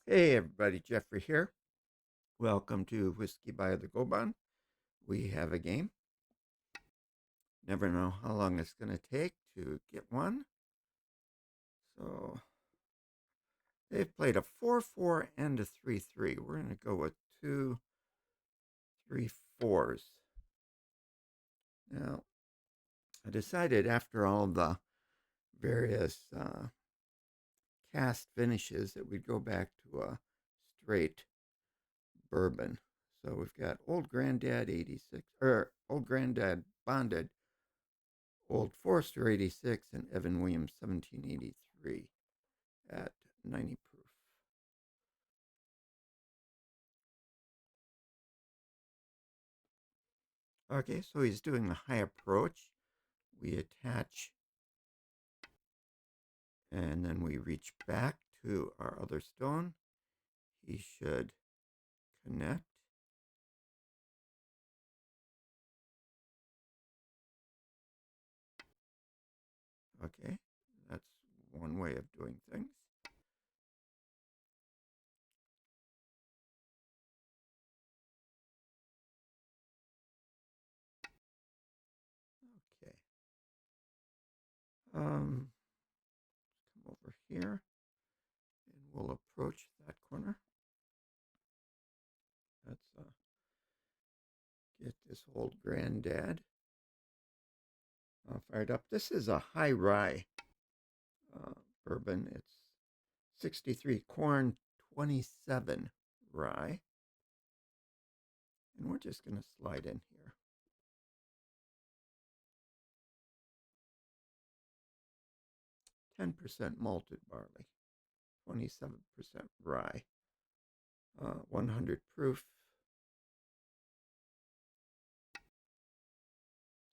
Hey everybody, Jeffrey here. Welcome to Whiskey by the Goban. We have a game. Never know how long it's going to take to get one. So they've played a 4-4 and a 3-3. We're going to go with 2-3-4s. Now, I decided after all the various cast finishes that we'd go back to a straight bourbon. So we've got Old Granddad 86, or Old Granddad Bonded, Old Forester 86, and Evan Williams 1783 at 90 proof. Okay, so he's doing the high approach. We attach and then we reach back to our other stone. He should connect. Okay, that's one way of doing things. Okay. Come over here and we'll approach that corner. Let's get this old granddad fired up. This is a high rye bourbon. It's 63 corn, 27 rye. And we're just going to slide in here. "10% malted barley, 27% rye, 100 proof."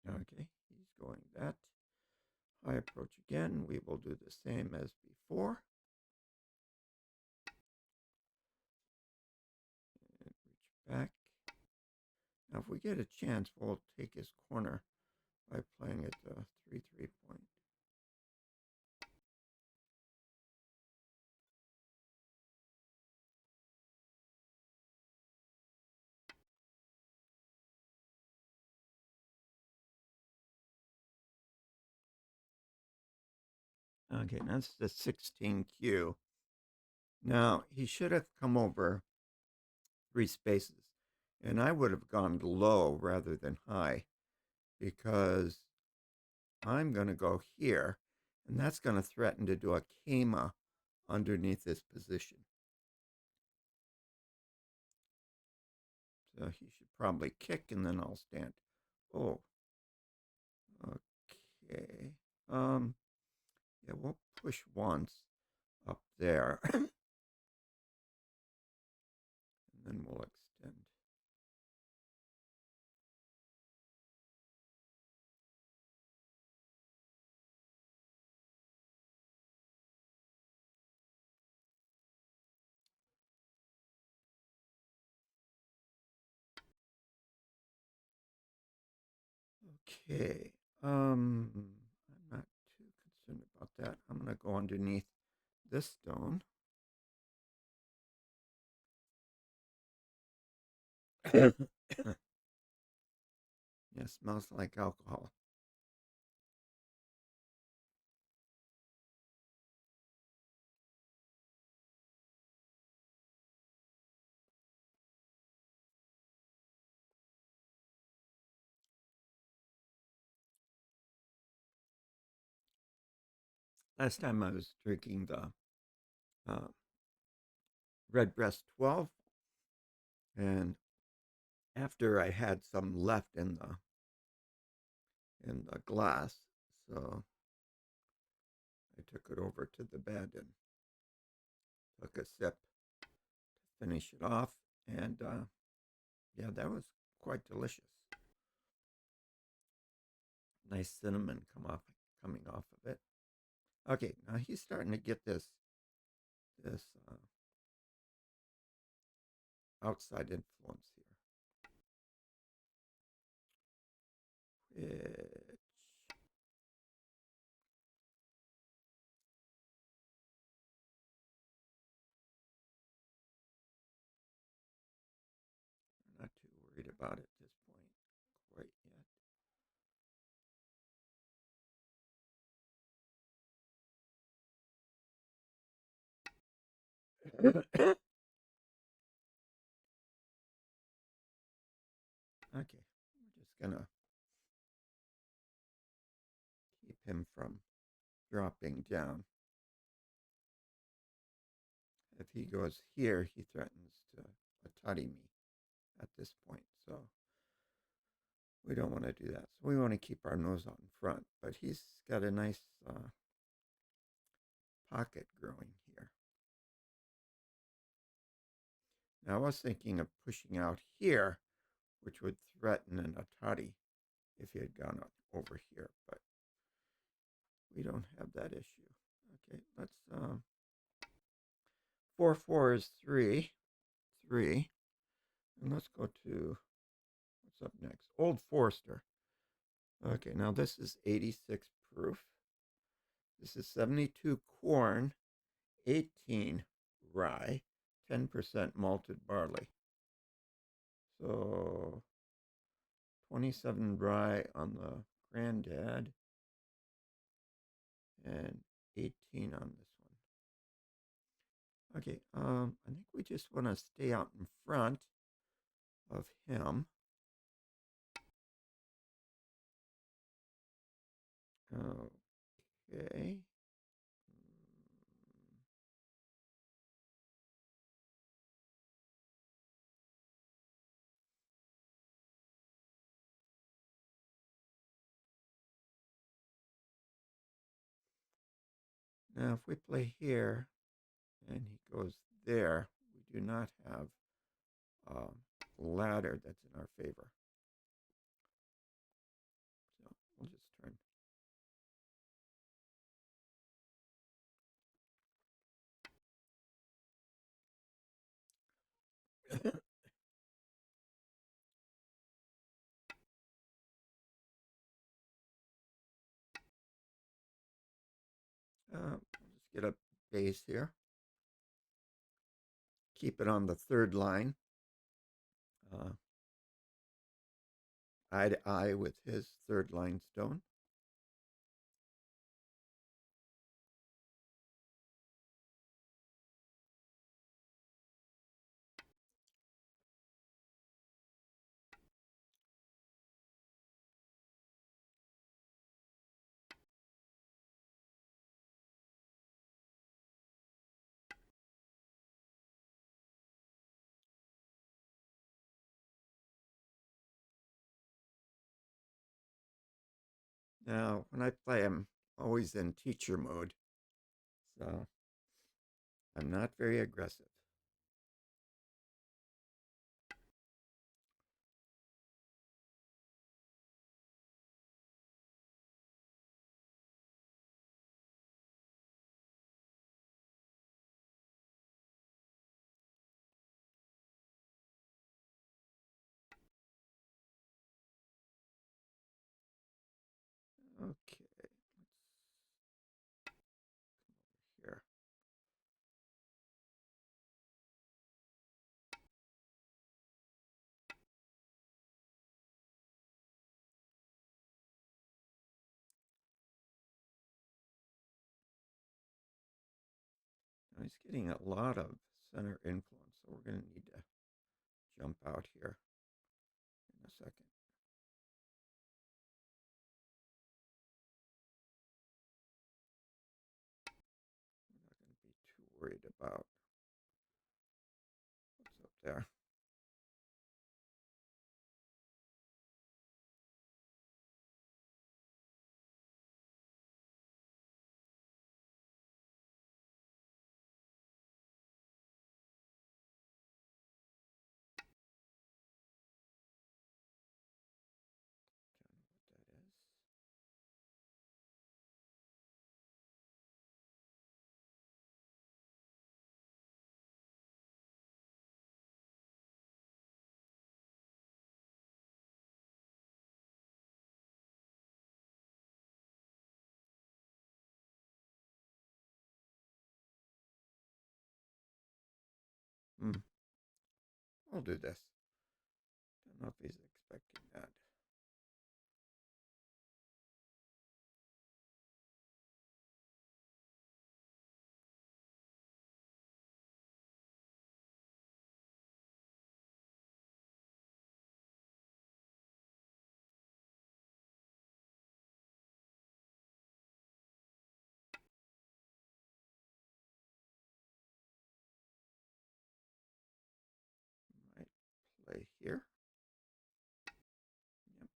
Okay, he's going that. High approach again. We will do the same as before. And reach back. Now, if we get a chance, we'll take his corner by playing at the 3-3 point. Okay, that's the 16Q. Now, he should have come over 3 spaces, and I would have gone low rather than high because I'm going to go here, and that's going to threaten to do a Kama underneath this position. So he should probably kick, and then I'll stand. Oh, okay. Yeah, we'll push once up there, and then we'll extend. Okay. I'm not too concerned about that. I'm going to go underneath this stone. Yeah, smells like alcohol. Last time I was drinking the uh, Redbreast 12, and after I had some left in the glass, so I took it over to the bed and took a sip to finish it off, and yeah, that was quite delicious. Nice cinnamon coming off of it. Okay, now he's starting to get this outside influence here, which about at this point quite yet. Okay, we're just gonna keep him from dropping down. If he goes here, he threatens to tutty me at this point. So we don't want to do that. So we want to keep our nose out in front. But he's got a nice pocket growing here. Now I was thinking of pushing out here, which would threaten an Atati if he had gone up over here, but we don't have that issue. Okay, let's 4-4 is 3, 3, and let's go to what's up next. Old Forester. Okay, now this is 86 proof. This is 72 corn, 18 rye, 10% malted barley. So 27 rye on the granddad and 18 on this one. Okay, I think we just want to stay out in front of him. Okay. Now, if we play here and he goes there, we do not have a ladder that's in our favor. So we'll just turn. We'll just get a base here. Keep it on the third line. Eye to eye with his third line stone. Now, when I play, I'm always in teacher mode, so I'm not very aggressive. Okay, let's come over here. Now he's getting a lot of center influence, so we're going to need to jump out here in a second. I'm not going to be too worried about what's up there. Don't know what that is. Hmm. I'll do this. don't know if he's expecting that. Might play here. Yep.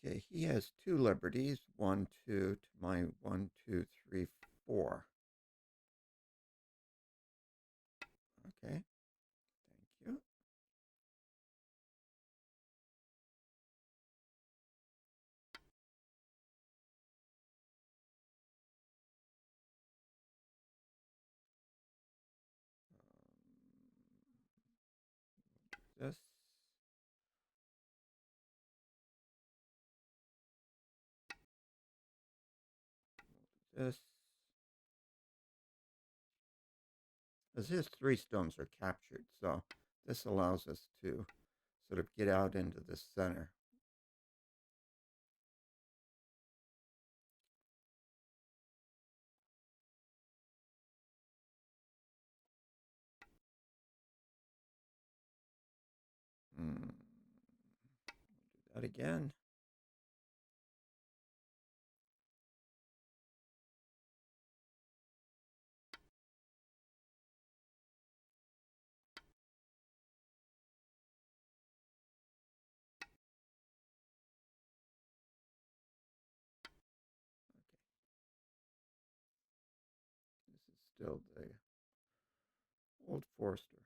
Okay, he has two liberties. 1, 2 to my 1, 2, 3, 4. Okay, thank you. This. This. As his 3 stones are captured, so this allows us to sort of get out into the center. Do that again. Okay. This is still the old Forester.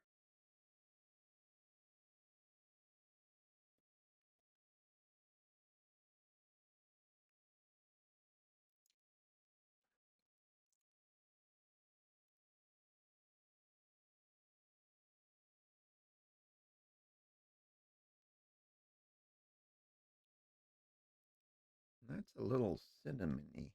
That's a little cinnamony.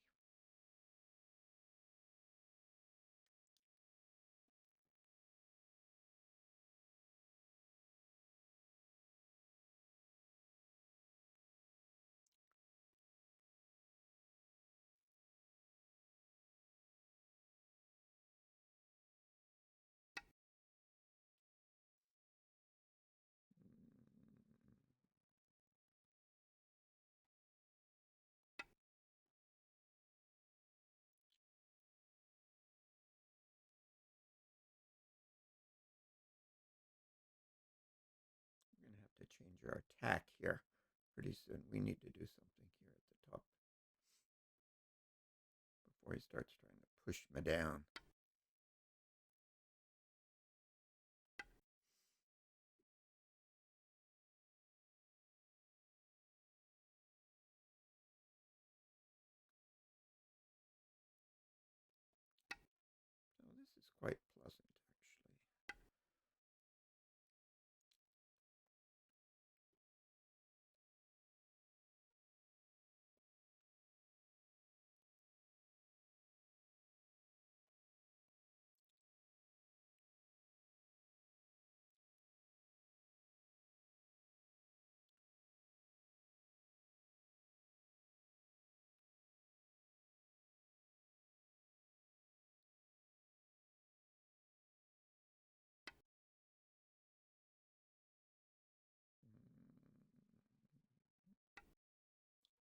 We're going to have to change our attack here pretty soon. We need to do something here at the top before he starts trying to push me down. So this is quite pleasant, actually.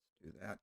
Let's do that.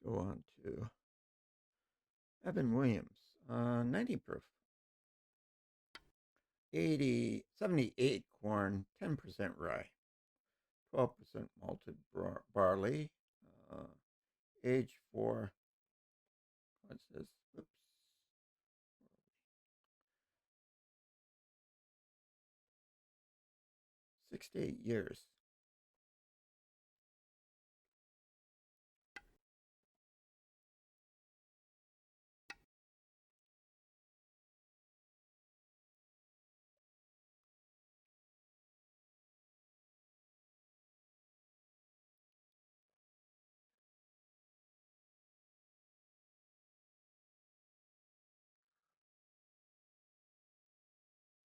Go on to Evan Williams, 90 proof. 78 corn, 10% rye, 12% malted barley, uh, age for, what's this? Oops. 6 to 8 years.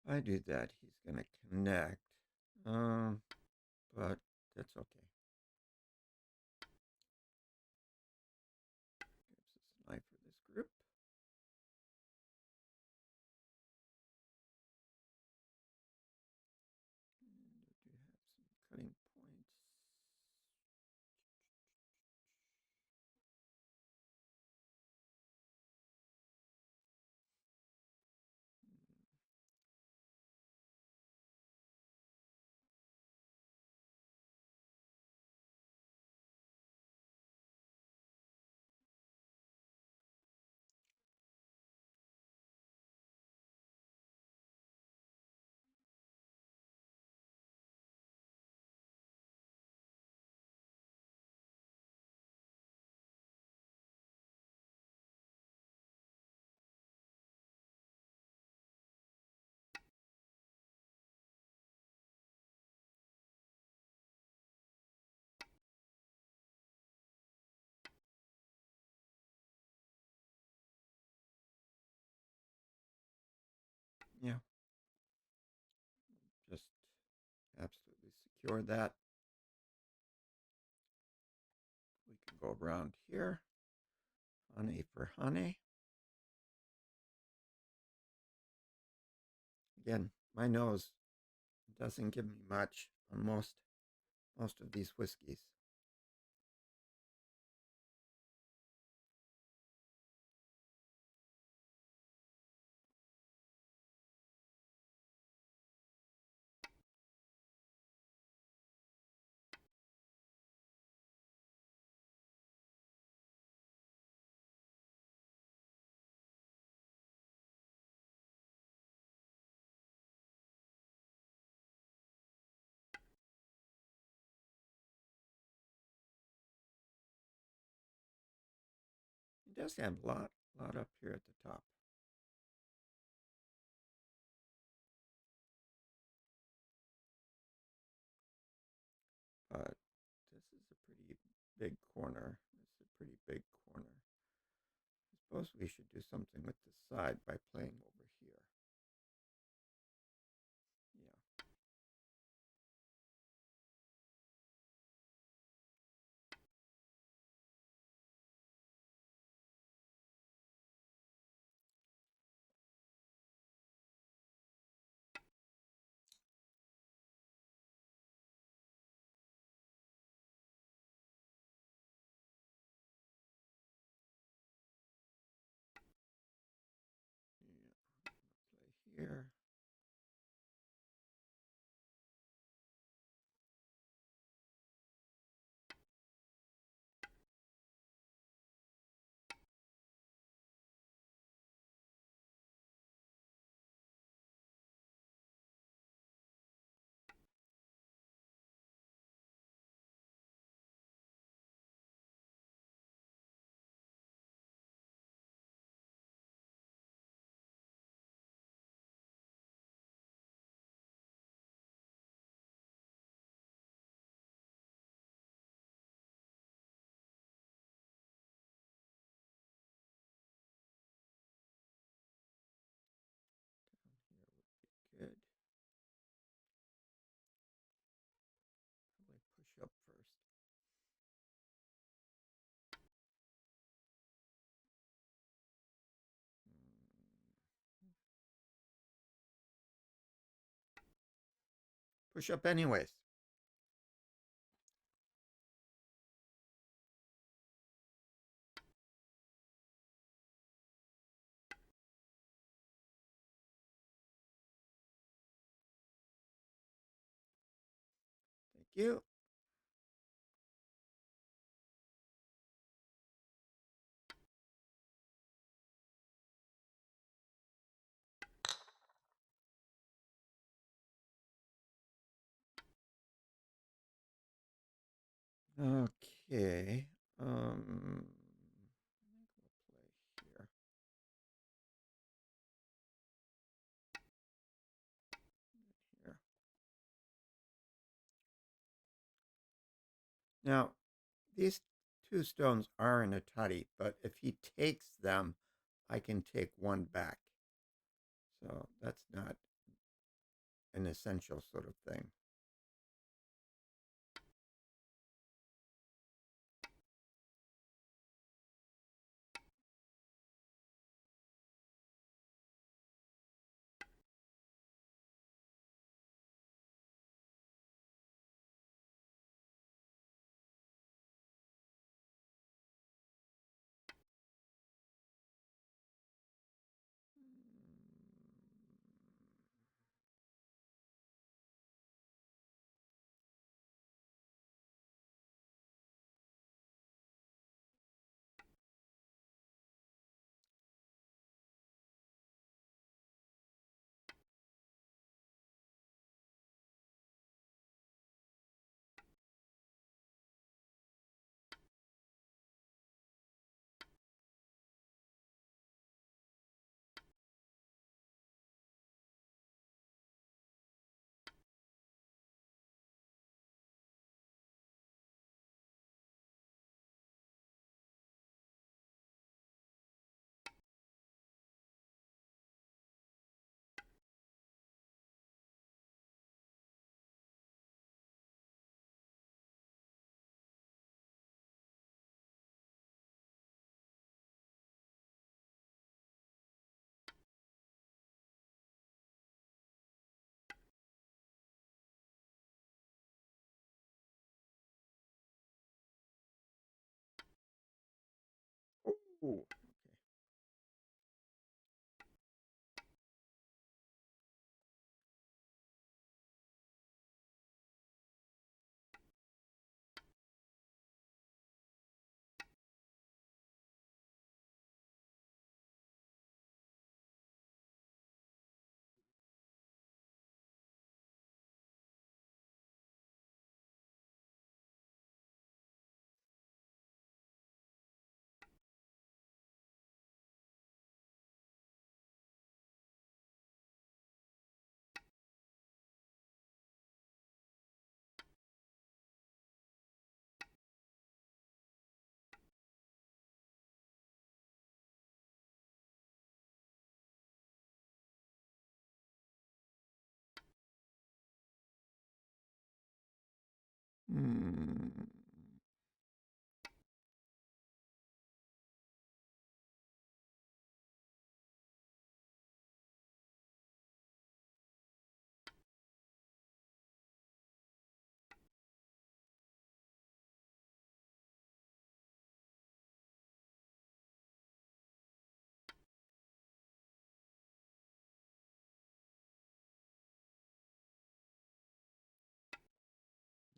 If I do that, he's going to connect. But that's okay. Gives us an eye for this group. And we do have some cutting points. Yeah, just absolutely secure that. We can go around here. Honey for honey. Again, my nose doesn't give me much on most of these whiskeys. It does have a lot up here at the top. But this is a pretty big corner. It's a pretty big corner. I suppose we should do something with the side by playing over here. Yeah. Yeah. Play here. Down here would be good. Probably push up first. Push up anyways. you. Okay. I think we'll play here. Here. Now, these two stones are in a tutty, but if he takes them, I can take one back. So that's not an essential sort of thing. Ooh, okay. Hmm.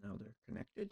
Now they're connected.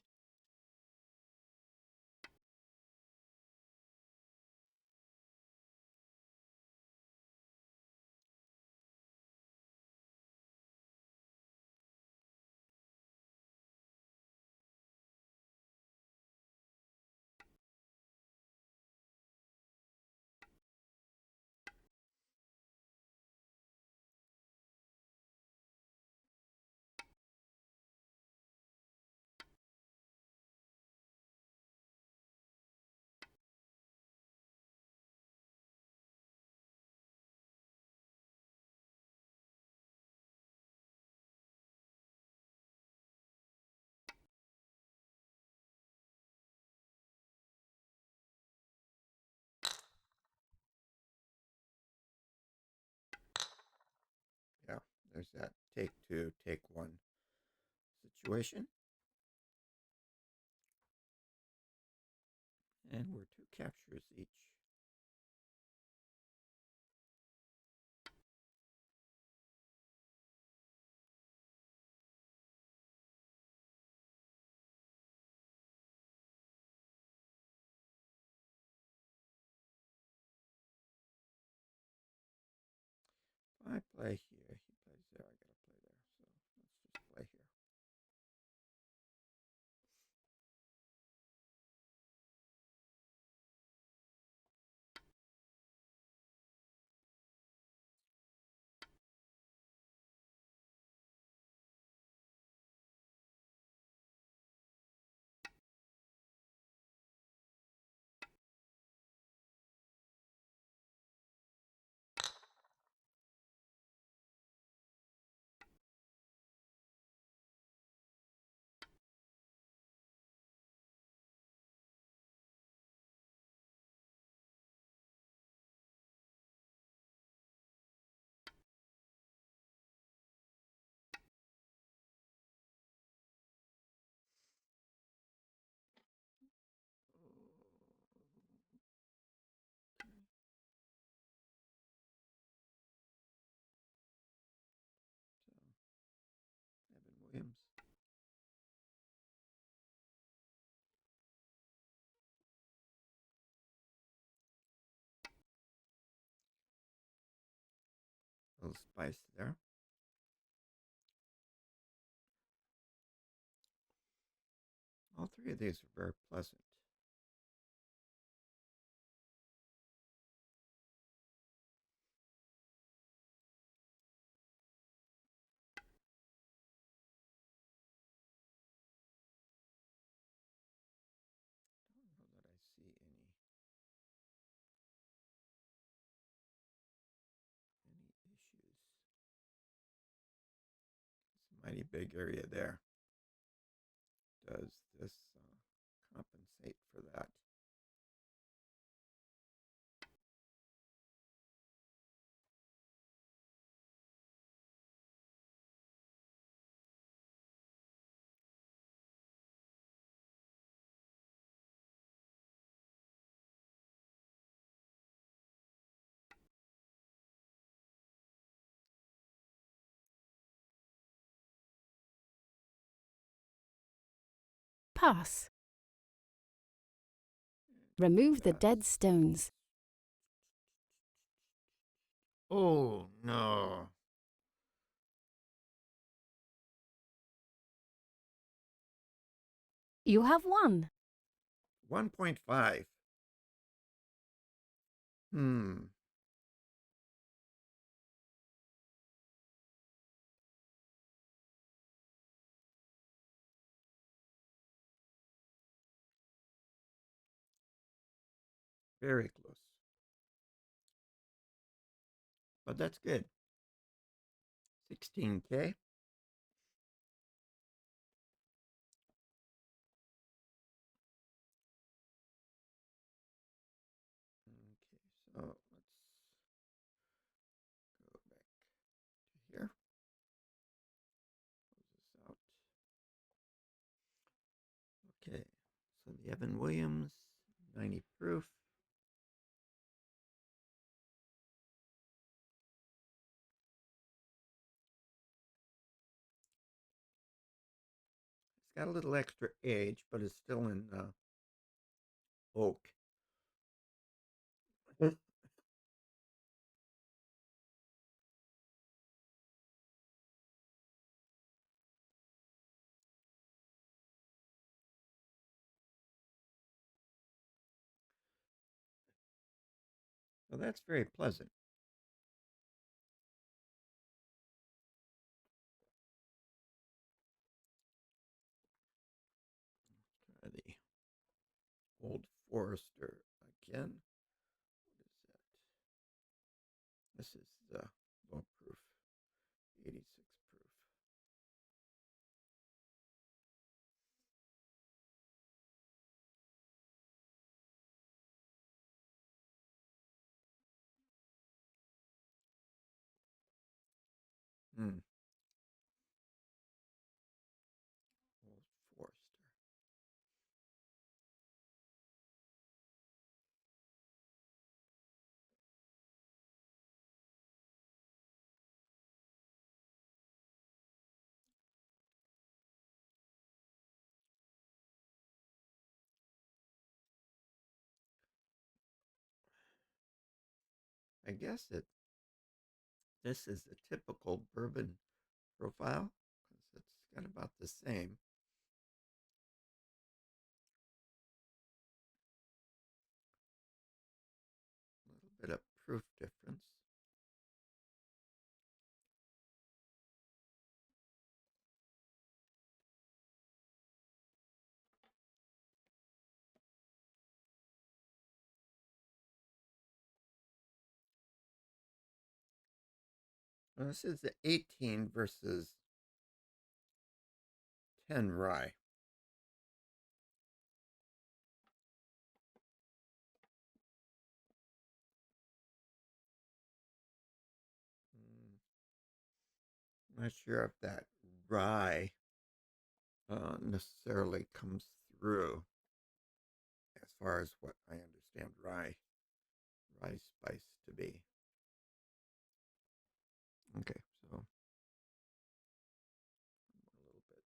Yeah, there's that take two, take one situation. And we're two captures each. I play here. He plays there. I gotta play there. So let's just play here. So Evan Williams. A little spice there. All three of these are very pleasant. I don't know that I see any issues. It's a mighty big area there. Does this compensate for that? Pass. Remove the dead stones. Oh, no. You have won. 1.5. Hmm. Very close. But that's good. 16K. Okay, so let's go back to here. Close this out. Okay, so the Evan Williams 90 proof. It's got a little extra age, but it's still in oak. So that's very pleasant. Try the Old Forester again. What is that? This is the low proof, 86 proof. Old Forester. I guess it's this is a typical bourbon profile because it's got about the same. A little bit of proof difference. Well, this is the 18 versus 10 rye. Not sure if that rye necessarily comes through as far as what I understand rye spice to be. Okay, so a little bit.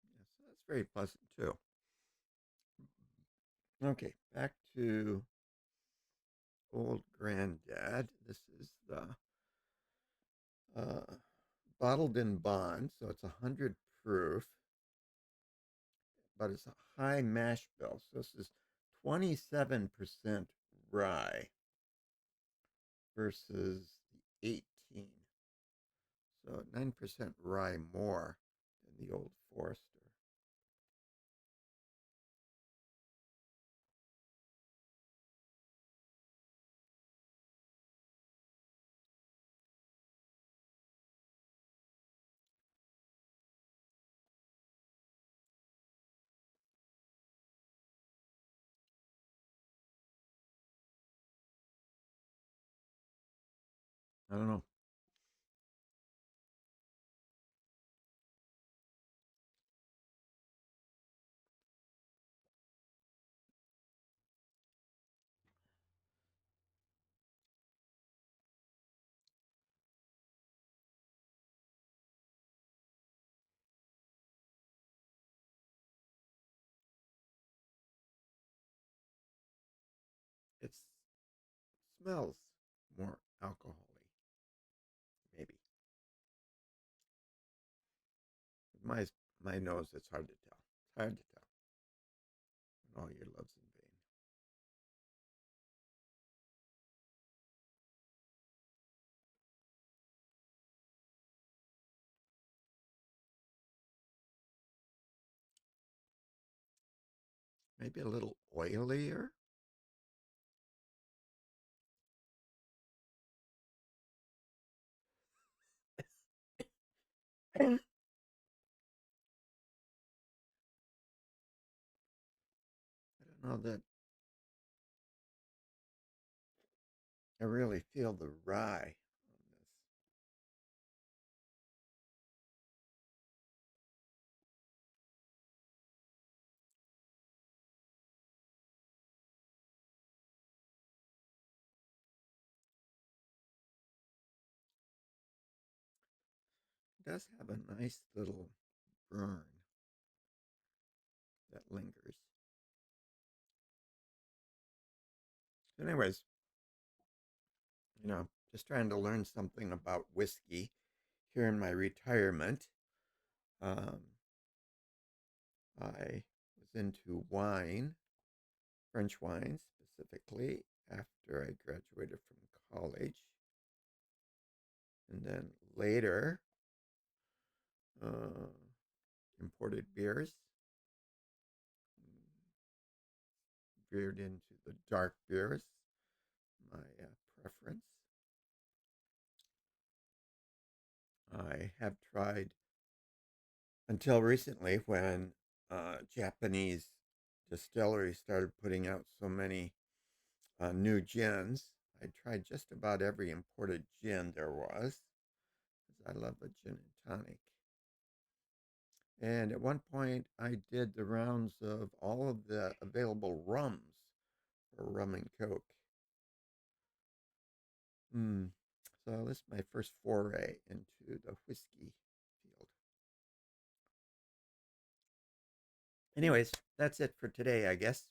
Yeah, so that's very pleasant too. Okay, back to Old Granddad. This is the bottled in bond, so it's 100 proof, but it's a high mash bill. So this is 27% rye versus the 18. So 9% rye more than the Old Forester. I don't know. It smells more alcohol-y, maybe. With my nose, it's hard to tell. It's hard to tell. And all your love's in vain. Maybe a little oilier. I don't know that I really feel the rye on this. It does have a nice little burn that lingers. Anyways, just trying to learn something about whiskey here in my retirement. Um, I was into wine, French wine specifically, after I graduated from college. And then later, uh, imported beers, veered into the dark beers, my preference. I have tried until recently when Japanese distilleries started putting out so many new gins. I tried just about every imported gin there was because I love a gin and tonic. And at one point, I did the rounds of all of the available rums for rum and coke. Mm. So this is my first foray into the whiskey field. Anyways, that's it for today, I guess.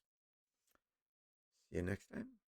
See you next time.